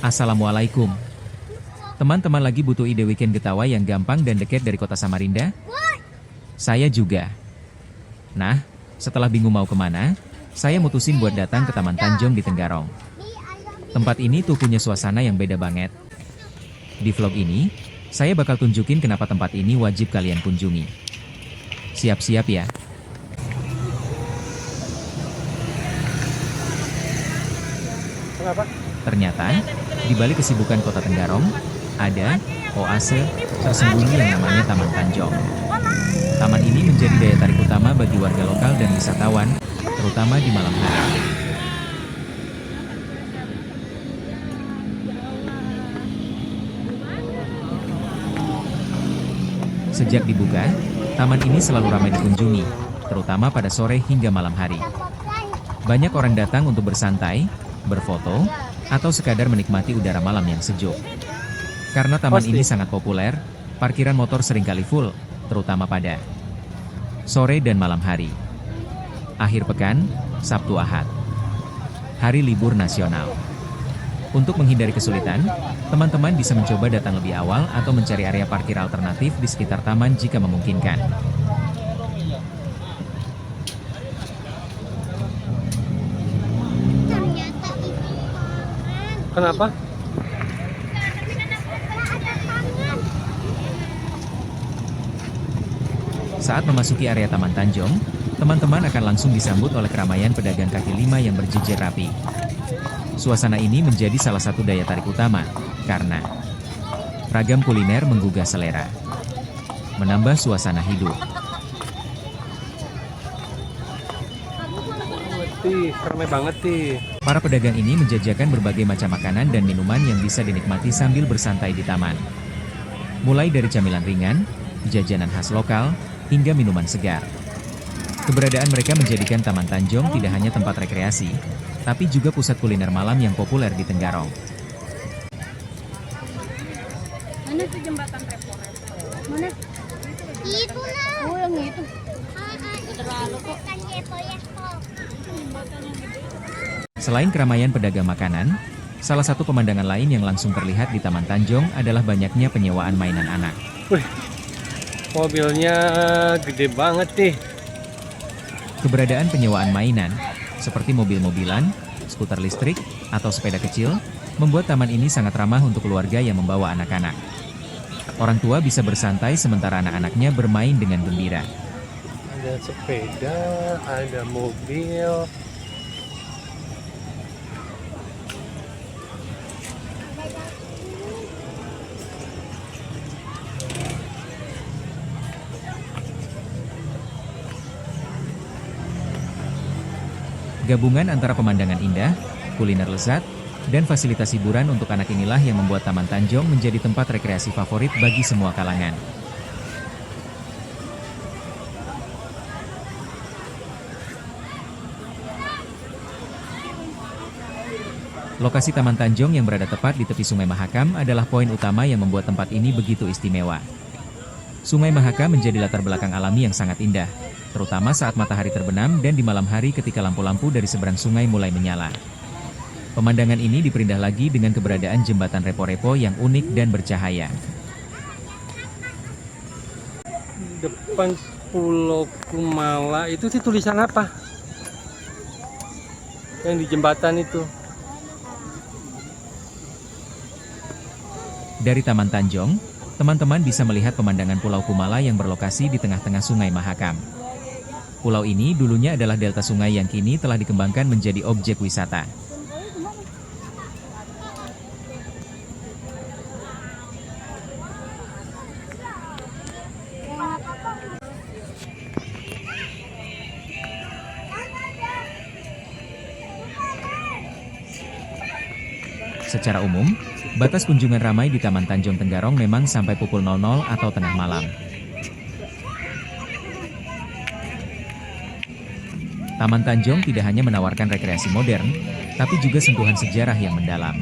Assalamualaikum. Teman-teman lagi butuh ide weekend Getawa yang gampang dan dekat dari kota Samarinda? Saya juga. Nah, setelah bingung mau kemana, saya mutusin buat datang ke Taman Tanjung di Tenggarong. Tempat ini tuh punya suasana yang beda banget. Di vlog ini, saya bakal tunjukin kenapa tempat ini wajib kalian kunjungi. Siap-siap ya. Kenapa? Ternyata, di balik kesibukan kota Tenggarong, ada oase tersembunyi yang namanya Taman Tanjung. Taman ini menjadi daya tarik utama bagi warga lokal dan wisatawan, terutama di malam hari. Sejak dibuka, taman ini selalu ramai dikunjungi, terutama pada sore hingga malam hari. Banyak orang datang untuk bersantai, berfoto, atau sekadar menikmati udara malam yang sejuk. Karena taman ini sangat populer, parkiran motor seringkali full, terutama pada sore dan malam hari. Akhir pekan, Sabtu Ahad. Hari libur nasional. Untuk menghindari kesulitan, teman-teman bisa mencoba datang lebih awal atau mencari area parkir alternatif di sekitar taman jika memungkinkan. Kenapa? Saat memasuki area Taman Tanjung, teman-teman akan langsung disambut oleh keramaian pedagang kaki lima yang berjejer rapi. Suasana ini menjadi salah satu daya tarik utama, karena ragam kuliner menggugah selera, menambah suasana hidup. Ramai banget nih. Para pedagang ini menjajakan berbagai macam makanan dan minuman yang bisa dinikmati sambil bersantai di taman. Mulai dari camilan ringan, jajanan khas lokal, hingga minuman segar. Keberadaan mereka menjadikan Taman Tanjung tidak hanya tempat rekreasi, tapi juga pusat kuliner malam yang populer di Tenggarong. Mana tuh jembatan repo-repo? Mana? Itu lah. Oh, yang itu. Terlalu kok. Selain keramaian pedagang makanan, salah satu pemandangan lain yang langsung terlihat di Taman Tanjung adalah banyaknya penyewaan mainan anak. Wih, mobilnya gede banget nih. Keberadaan penyewaan mainan, seperti mobil-mobilan, skuter listrik, atau sepeda kecil, membuat taman ini sangat ramah untuk keluarga yang membawa anak-anak. Orang tua bisa bersantai sementara anak-anaknya bermain dengan gembira. Ada sepeda, ada mobil. Gabungan antara pemandangan indah, kuliner lezat, dan fasilitas hiburan untuk anak inilah yang membuat Taman Tanjung menjadi tempat rekreasi favorit bagi semua kalangan. Lokasi Taman Tanjung yang berada tepat di tepi Sungai Mahakam adalah poin utama yang membuat tempat ini begitu istimewa. Sungai Mahakam menjadi latar belakang alami yang sangat indah, terutama saat matahari terbenam dan di malam hari ketika lampu-lampu dari seberang sungai mulai menyala. Pemandangan ini diperindah lagi dengan keberadaan jembatan repo-repo yang unik dan bercahaya. Depan Pulau Kumala itu sih tulisan apa? Yang di jembatan itu. Dari Taman Tanjung, teman-teman bisa melihat pemandangan Pulau Kumala yang berlokasi di tengah-tengah Sungai Mahakam. Pulau ini dulunya adalah delta sungai yang kini telah dikembangkan menjadi objek wisata. Secara umum, batas kunjungan ramai di Taman Tanjung Tenggarong memang sampai pukul 00 atau tengah malam. Taman Tanjung tidak hanya menawarkan rekreasi modern, tapi juga sentuhan sejarah yang mendalam.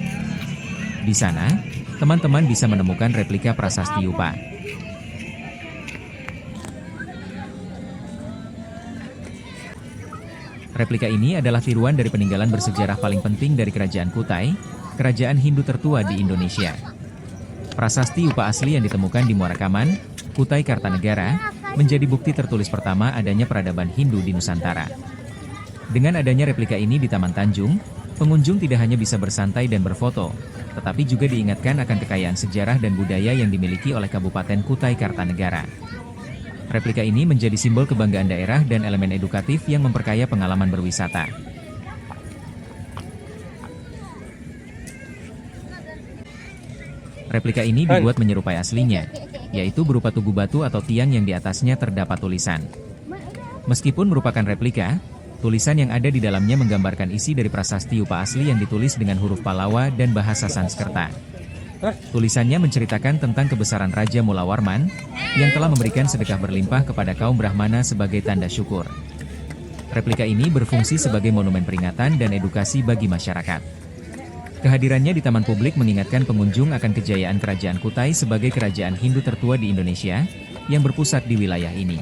Di sana, teman-teman bisa menemukan replika prasasti Yupa. Replika ini adalah tiruan dari peninggalan bersejarah paling penting dari Kerajaan Kutai, kerajaan Hindu tertua di Indonesia. Prasasti Upa asli yang ditemukan di Muara Kaman, Kutai Kartanegara, menjadi bukti tertulis pertama adanya peradaban Hindu di Nusantara. Dengan adanya replika ini di Taman Tanjung, pengunjung tidak hanya bisa bersantai dan berfoto, tetapi juga diingatkan akan kekayaan sejarah dan budaya yang dimiliki oleh Kabupaten Kutai Kartanegara. Replika ini menjadi simbol kebanggaan daerah dan elemen edukatif yang memperkaya pengalaman berwisata. Replika ini dibuat menyerupai aslinya, yaitu berupa tugu batu atau tiang yang di atasnya terdapat tulisan. Meskipun merupakan replika, tulisan yang ada di dalamnya menggambarkan isi dari prasasti Upa asli yang ditulis dengan huruf Palawa dan bahasa Sanskerta. Tulisannya menceritakan tentang kebesaran Raja Mulawarman, yang telah memberikan sedekah berlimpah kepada kaum Brahmana sebagai tanda syukur. Replika ini berfungsi sebagai monumen peringatan dan edukasi bagi masyarakat. Kehadirannya di taman publik mengingatkan pengunjung akan kejayaan Kerajaan Kutai sebagai kerajaan Hindu tertua di Indonesia, yang berpusat di wilayah ini.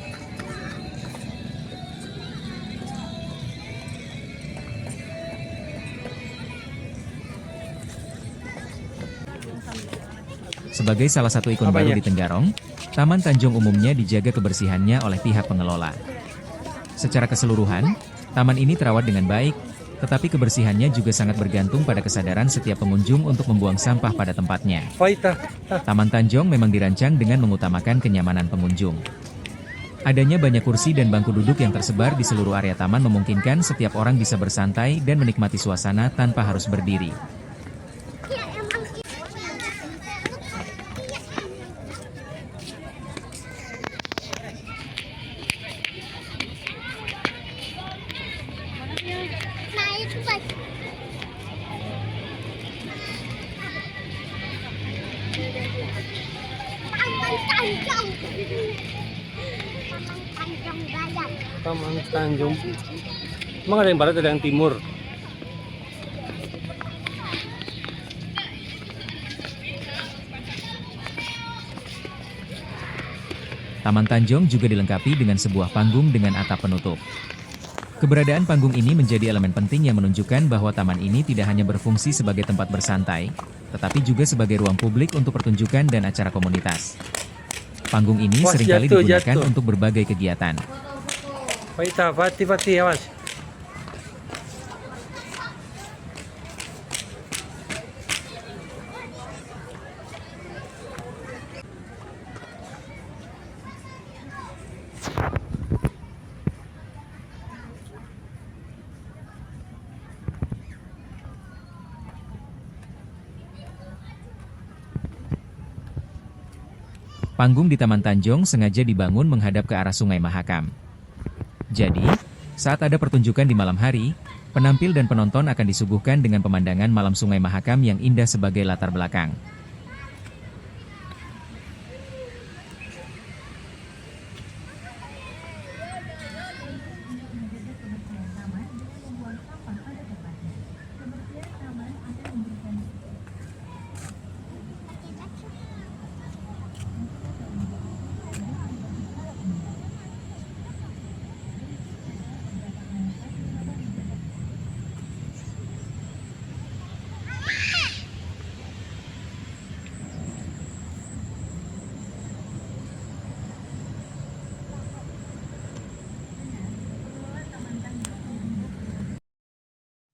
Sebagai salah satu ikon baru di Tenggarong, Taman Tanjung umumnya dijaga kebersihannya oleh pihak pengelola. Secara keseluruhan, taman ini terawat dengan baik, tetapi kebersihannya juga sangat bergantung pada kesadaran setiap pengunjung untuk membuang sampah pada tempatnya. Taman Tanjung memang dirancang dengan mengutamakan kenyamanan pengunjung. Adanya banyak kursi dan bangku duduk yang tersebar di seluruh area taman memungkinkan setiap orang bisa bersantai dan menikmati suasana tanpa harus berdiri. Taman Tanjung. Emang ada yang barat, ada yang timur. Taman Tanjung juga dilengkapi dengan sebuah panggung dengan atap penutup. Keberadaan panggung ini menjadi elemen penting yang menunjukkan bahwa taman ini tidak hanya berfungsi sebagai tempat bersantai, tetapi juga sebagai ruang publik untuk pertunjukan dan acara komunitas. Panggung ini seringkali digunakan untuk berbagai kegiatan. Pati, awas. Panggung di Taman Tanjung sengaja dibangun menghadap ke arah Sungai Mahakam. Jadi, saat ada pertunjukan di malam hari, penampil dan penonton akan disuguhkan dengan pemandangan malam Sungai Mahakam yang indah sebagai latar belakang.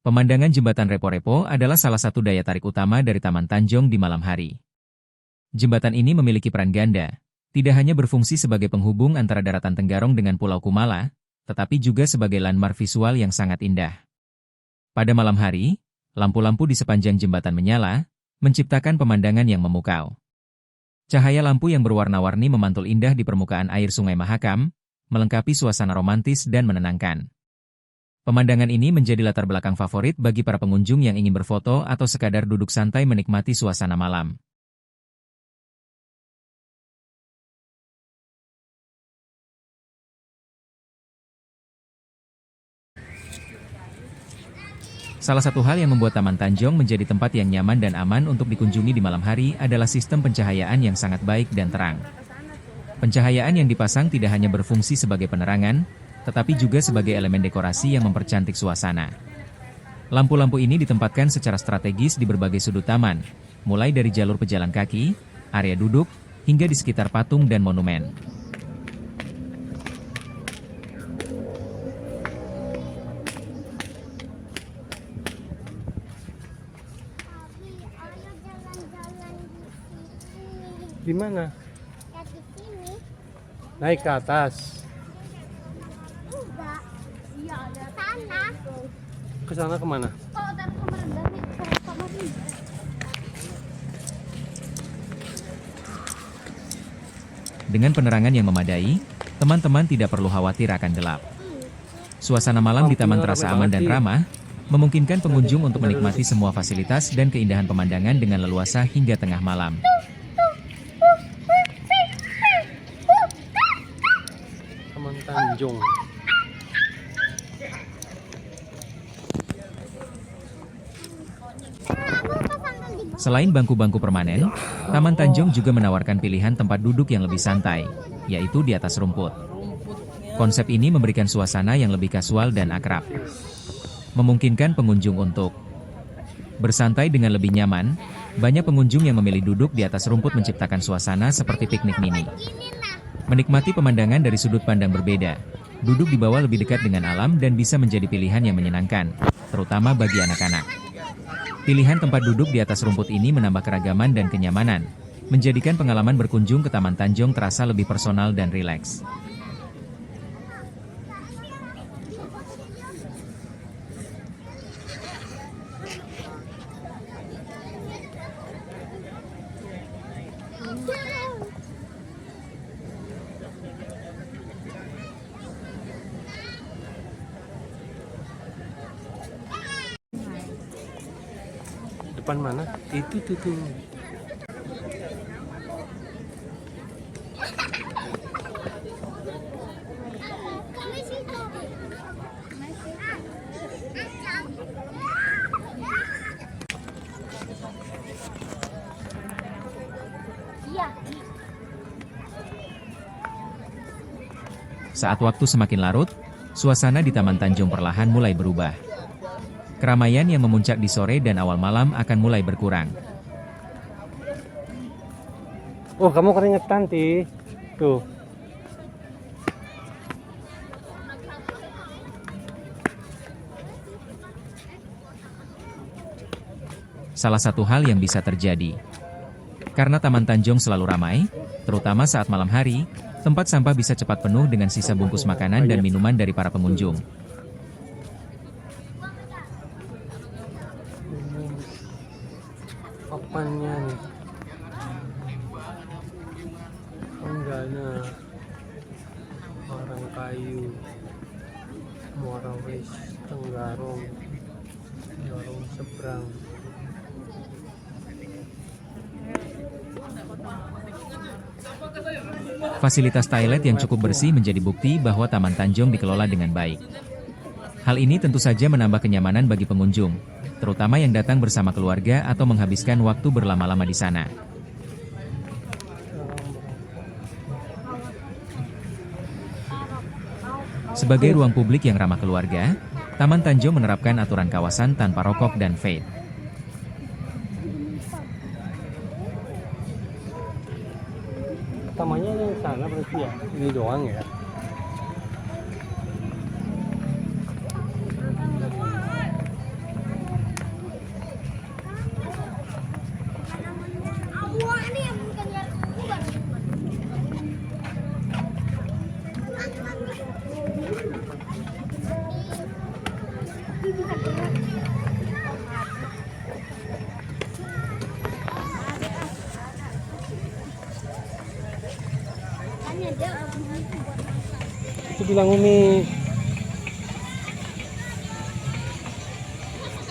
Pemandangan jembatan Repo-Repo adalah salah satu daya tarik utama dari Taman Tanjung di malam hari. Jembatan ini memiliki peran ganda, tidak hanya berfungsi sebagai penghubung antara daratan Tenggarong dengan Pulau Kumala, tetapi juga sebagai landmark visual yang sangat indah. Pada malam hari, lampu-lampu di sepanjang jembatan menyala, menciptakan pemandangan yang memukau. Cahaya lampu yang berwarna-warni memantul indah di permukaan air Sungai Mahakam, melengkapi suasana romantis dan menenangkan. Pemandangan ini menjadi latar belakang favorit bagi para pengunjung yang ingin berfoto atau sekadar duduk santai menikmati suasana malam. Salah satu hal yang membuat Taman Tanjung menjadi tempat yang nyaman dan aman untuk dikunjungi di malam hari adalah sistem pencahayaan yang sangat baik dan terang. Pencahayaan yang dipasang tidak hanya berfungsi sebagai penerangan, tetapi juga sebagai elemen dekorasi yang mempercantik suasana. Lampu-lampu ini ditempatkan secara strategis di berbagai sudut taman, mulai dari jalur pejalan kaki, area duduk, hingga di sekitar patung dan monumen. Di mana? Ya di sini. Naik ke atas. Enggak. Iya, ada sana. Ke sana kemana? Kalau dari kamar dari kamar ini. Dengan penerangan yang memadai, teman-teman tidak perlu khawatir akan gelap. Suasana malam di taman terasa aman dan ramah, memungkinkan pengunjung untuk menikmati semua fasilitas dan keindahan pemandangan dengan leluasa hingga tengah malam. Taman Tanjung. Selain bangku-bangku permanen, Taman Tanjung juga menawarkan pilihan tempat duduk yang lebih santai, yaitu di atas rumput. Konsep ini memberikan suasana yang lebih kasual dan akrab, memungkinkan pengunjung untuk bersantai dengan lebih nyaman. Banyak pengunjung yang memilih duduk di atas rumput menciptakan suasana seperti piknik mini. Menikmati pemandangan dari sudut pandang berbeda, duduk di bawah lebih dekat dengan alam dan bisa menjadi pilihan yang menyenangkan, terutama bagi anak-anak. Pilihan tempat duduk di atas rumput ini menambah keragaman dan kenyamanan, menjadikan pengalaman berkunjung ke Taman Tanjung terasa lebih personal dan rileks. Depan mana? Itu tuh. Saat waktu semakin larut, suasana di Taman Tanjung perlahan mulai berubah. Keramaian yang memuncak di sore dan awal malam akan mulai berkurang. Oh, kamu keringetan, Ti. Tuh. Salah satu hal yang bisa terjadi, karena Taman Tanjung selalu ramai, terutama saat malam hari, tempat sampah bisa cepat penuh dengan sisa bungkus makanan dan minuman dari para pengunjung. Papannya nih. Enggaknya. Orang kayu. Muara wis Tenggarong. Tenggarong seberang. Fasilitas toilet yang cukup bersih menjadi bukti bahwa Taman Tanjung dikelola dengan baik. Hal ini tentu saja menambah kenyamanan bagi pengunjung, terutama yang datang bersama keluarga atau menghabiskan waktu berlama-lama di sana. Sebagai ruang publik yang ramah keluarga, Taman Tanjung menerapkan aturan kawasan tanpa rokok dan vape. Tamannya yang sana berarti ya? Ini doang ya? Itu bilang Umi.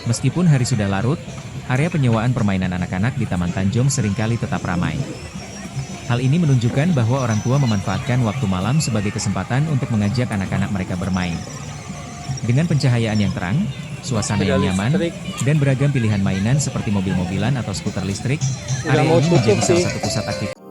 Meskipun hari sudah larut, area penyewaan permainan anak-anak di Taman Tanjung seringkali tetap ramai. Hal ini menunjukkan bahwa orang tua memanfaatkan waktu malam sebagai kesempatan untuk mengajak anak-anak mereka bermain. Dengan pencahayaan yang terang, suasana yang nyaman, dan beragam pilihan mainan seperti mobil-mobilan atau skuter listrik, area ini menjadi salah satu pusat aktivitas.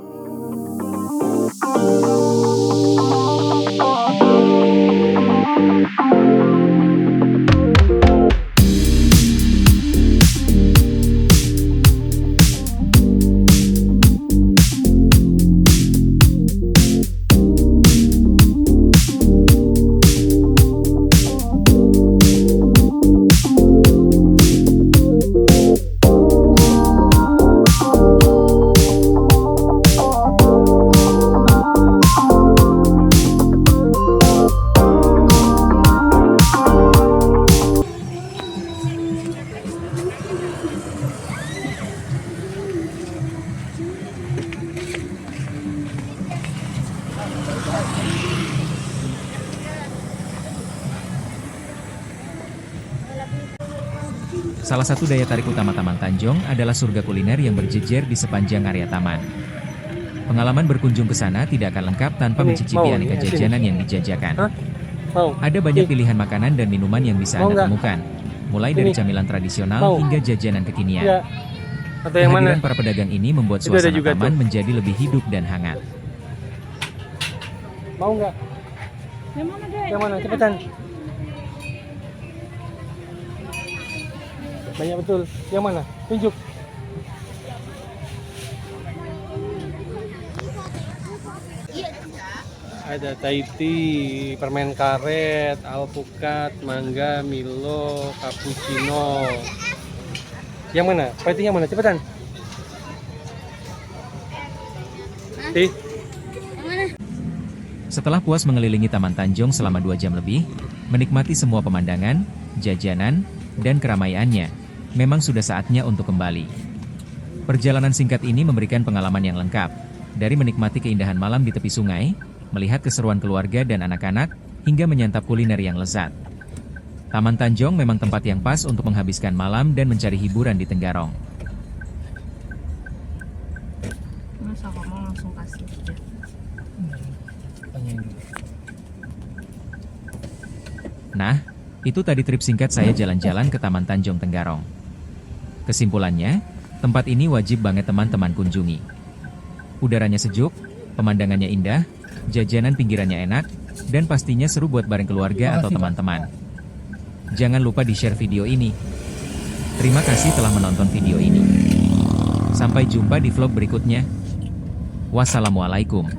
Salah satu daya tarik utama Taman Tanjung adalah surga kuliner yang berjejer di sepanjang area taman. Pengalaman berkunjung ke sana tidak akan lengkap tanpa mencicipi aneka jajanan yang dijajakan. Ada banyak pilihan makanan dan minuman yang bisa Anda temukan, mulai dari camilan tradisional hingga jajanan kekinian. Kehadiran para pedagang ini membuat suasana taman menjadi lebih hidup dan hangat. Mau nggak? Yang mana deh? Yang mana? Cepetan. Banyak betul. Yang mana? Tunjuk. Ada Thai tea, permen karet, alpukat, mangga, Milo, cappuccino. Yang mana? Fighting yang mana? Cepetan. Tea. Yang mana? Setelah puas mengelilingi Taman Tanjung selama 2 jam lebih, menikmati semua pemandangan, jajanan, dan keramaiannya, memang sudah saatnya untuk kembali. Perjalanan singkat ini memberikan pengalaman yang lengkap, dari menikmati keindahan malam di tepi sungai, melihat keseruan keluarga dan anak-anak, hingga menyantap kuliner yang lezat. Taman Tanjung memang tempat yang pas untuk menghabiskan malam dan mencari hiburan di Tenggarong. Masa kamu langsung kasih aja? Nah, itu tadi trip singkat saya jalan-jalan ke Taman Tanjung Tenggarong. Kesimpulannya, tempat ini wajib banget teman-teman kunjungi. Udaranya sejuk, pemandangannya indah, jajanan pinggirannya enak, dan pastinya seru buat bareng keluarga atau teman-teman. Jangan lupa di-share video ini. Terima kasih telah menonton video ini. Sampai jumpa di vlog berikutnya. Wassalamualaikum.